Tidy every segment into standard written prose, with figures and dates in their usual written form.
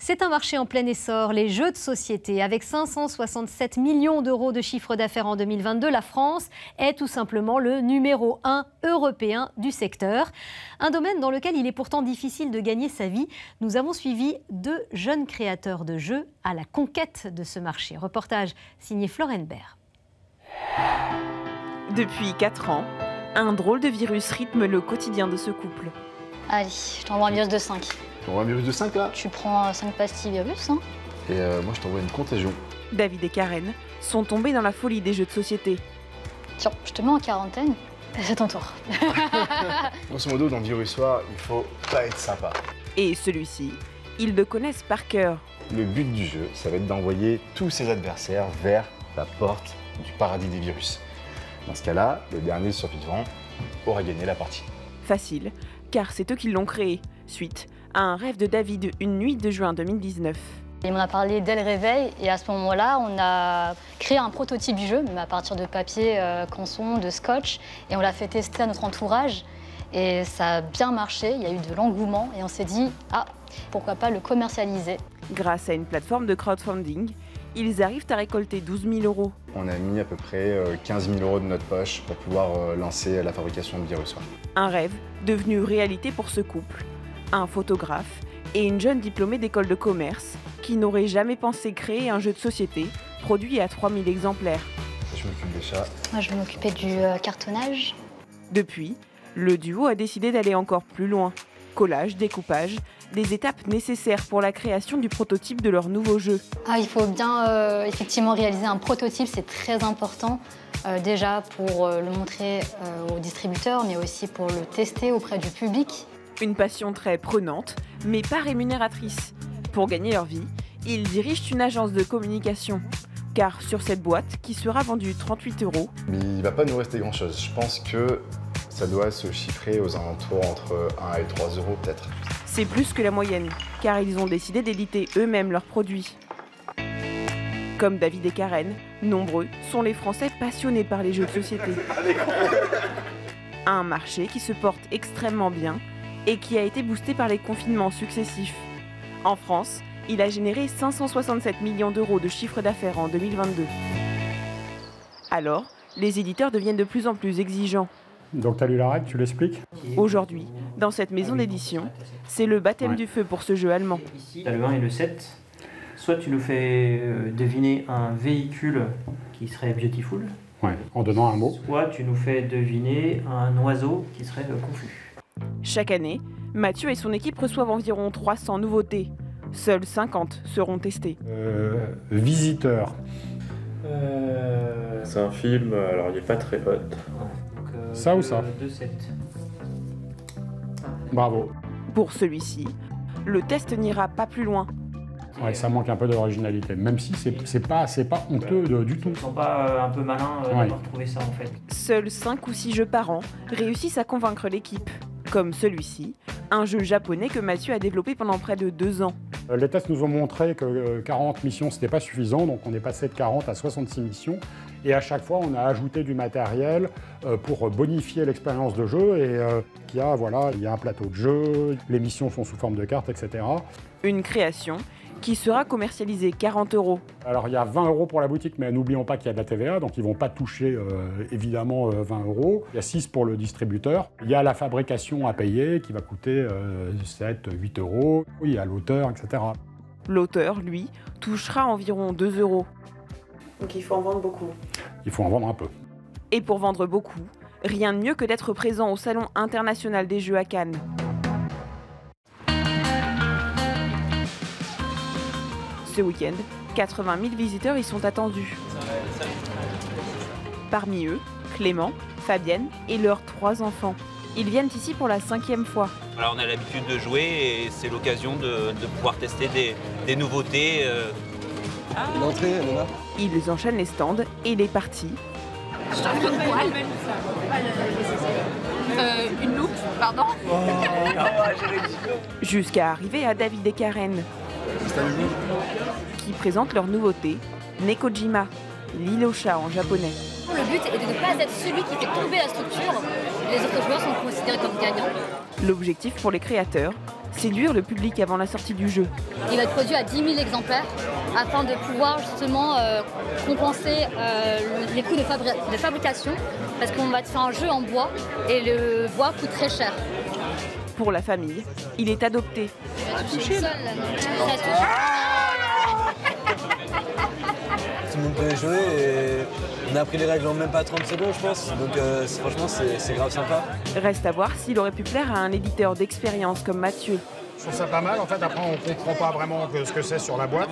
C'est un marché en plein essor, les jeux de société. Avec 567 millions d'euros de chiffre d'affaires en 2022, la France est tout simplement le numéro 1 européen du secteur. Un domaine dans lequel il est pourtant difficile de gagner sa vie. Nous avons suivi 2 jeunes créateurs de jeux à la conquête de ce marché. Reportage signé Florenberg. Depuis 4 ans, un drôle de virus rythme le quotidien de ce couple. Allez, je t'envoie un virus de 5. Tu envoies un virus de 5 là? Tu prends 5 pastilles virus, hein. Et moi je t'envoie une contagion. David et Karen sont tombés dans la folie des jeux de société. Tiens, je te mets en quarantaine, c'est ton tour. Grosso modo, dans le virus soir, il faut pas être sympa. Et celui-ci, ils le connaissent par cœur. Le but du jeu, ça va être d'envoyer tous ses adversaires vers la porte du paradis des virus. Dans ce cas-là, le dernier survivant aura gagné la partie. Facile, car c'est eux qui l'ont créé, suite à un rêve de David une nuit de juin 2019. Il m'en a parlé dès le réveil et à ce moment-là, on a créé un prototype du jeu, mais à partir de papier, canson, de scotch, et on l'a fait tester à notre entourage. Et ça a bien marché, il y a eu de l'engouement et on s'est dit, ah, pourquoi pas le commercialiser. Grâce à une plateforme de crowdfunding, ils arrivent à récolter 12 000 euros. On a mis à peu près 15 000 euros de notre poche pour pouvoir lancer la fabrication de virus. Un rêve devenu réalité pour ce couple. Un photographe et une jeune diplômée d'école de commerce qui n'aurait jamais pensé créer un jeu de société produit à 3000 exemplaires. Je m'occupe des chats. Moi, je vais m'occuper du cartonnage. Depuis, le duo a décidé d'aller encore plus loin. Collage, découpage, des étapes nécessaires pour la création du prototype de leur nouveau jeu. Il faut bien effectivement réaliser un prototype, c'est très important. Déjà pour le montrer aux distributeurs, mais aussi pour le tester auprès du public. Une passion très prenante, mais pas rémunératrice. Pour gagner leur vie, ils dirigent une agence de communication. Car sur cette boîte, qui sera vendue 38 €... Mais il ne va pas nous rester grand-chose. Je pense que ça doit se chiffrer aux alentours entre 1 et 3 € peut-être. C'est plus que la moyenne, car ils ont décidé d'éditer eux-mêmes leurs produits. Comme David et Karen, nombreux sont les Français passionnés par les jeux de société. Un marché qui se porte extrêmement bien et qui a été boosté par les confinements successifs. En France, il a généré 567 millions d'euros de chiffre d'affaires en 2022. Alors, les éditeurs deviennent de plus en plus exigeants. Donc tu as lu la règle, tu l'expliques? Aujourd'hui, dans cette maison d'édition, c'est le baptême du feu pour ce jeu allemand. Ici, tu as le 1 et le 7. Soit tu nous fais deviner un véhicule qui serait beautiful. Ouais, en donnant un mot. Soit tu nous fais deviner un oiseau qui serait confus. Chaque année, Mathieu et son équipe reçoivent environ 300 nouveautés. Seules 50 seront testées. Visiteur. C'est un film, alors il n'est pas très hot. Ça ou ça? 2-7. Bravo. Pour celui-ci, le test n'ira pas plus loin. Ouais, ça manque un peu d'originalité, même si c'est pas honteux du tout. Ils sont pas un peu malins d'avoir trouvé ça en fait. Seuls 5 ou 6 jeux par an réussissent à convaincre l'équipe. Comme celui-ci, un jeu japonais que Mathieu a développé pendant près de 2 ans. Les tests nous ont montré que 40 missions, c'était pas suffisant, donc on est passé de 40 à 66 missions. Et à chaque fois, on a ajouté du matériel pour bonifier l'expérience de jeu. Et il y a un plateau de jeu, les missions sont sous forme de cartes, etc. Une création qui sera commercialisée 40 €. Alors il y a 20 € pour la boutique, mais n'oublions pas qu'il y a de la TVA, donc ils ne vont pas toucher évidemment 20 €. Il y a 6 pour le distributeur. Il y a la fabrication à payer qui va coûter 7, 8 €. Il y a l'auteur, etc. L'auteur, lui, touchera environ 2 €. Donc il faut en vendre beaucoup. Il faut en vendre un peu. Et pour vendre beaucoup, rien de mieux que d'être présent au Salon international des jeux à Cannes. Ce week-end, 80 000 visiteurs y sont attendus. Parmi eux, Clément, Fabienne et leurs 3 enfants. Ils viennent ici pour la 5e fois. Alors on a l'habitude de jouer et c'est l'occasion de pouvoir tester des nouveautés. L'entrée, elle est là. Ils enchaînent les stands et les parties. Une loupe, pardon. Jusqu'à arriver à David et Karen, qui présentent leur nouveauté, Nekojima, l'île aux chats en japonais. Le but est de ne pas être celui qui fait tomber la structure. Les autres joueurs sont considérés comme gagnants. L'objectif pour les créateurs, séduire le public avant la sortie du jeu. Il va être produit à 10 000 exemplaires afin de pouvoir justement compenser les coûts de fabrication parce qu'on va faire un jeu en bois et le bois coûte très cher. Pour la famille, il est adopté. Tout le monde peut y jouer et on a appris les règles en même pas 30 secondes, je pense. Donc franchement, c'est grave sympa. Reste à voir s'il aurait pu plaire à un éditeur d'expérience comme Mathieu. Je trouve ça pas mal. En fait, après, on ne comprend pas vraiment ce que c'est sur la boîte.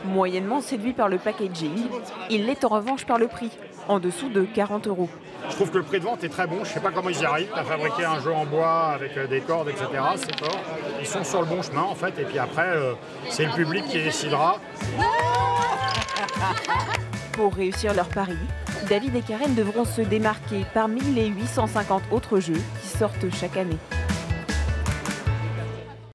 Moyennement séduit par le packaging, il l'est en revanche par le prix, en dessous de 40 €. Je trouve que le prix de vente est très bon. Je ne sais pas comment ils y arrivent à fabriquer un jeu en bois avec des cordes, etc. C'est fort. Ils sont sur le bon chemin, en fait. Et puis après, c'est le public qui décidera. Pour réussir leur pari, David et Karen devront se démarquer parmi les 850 autres jeux qui sortent chaque année.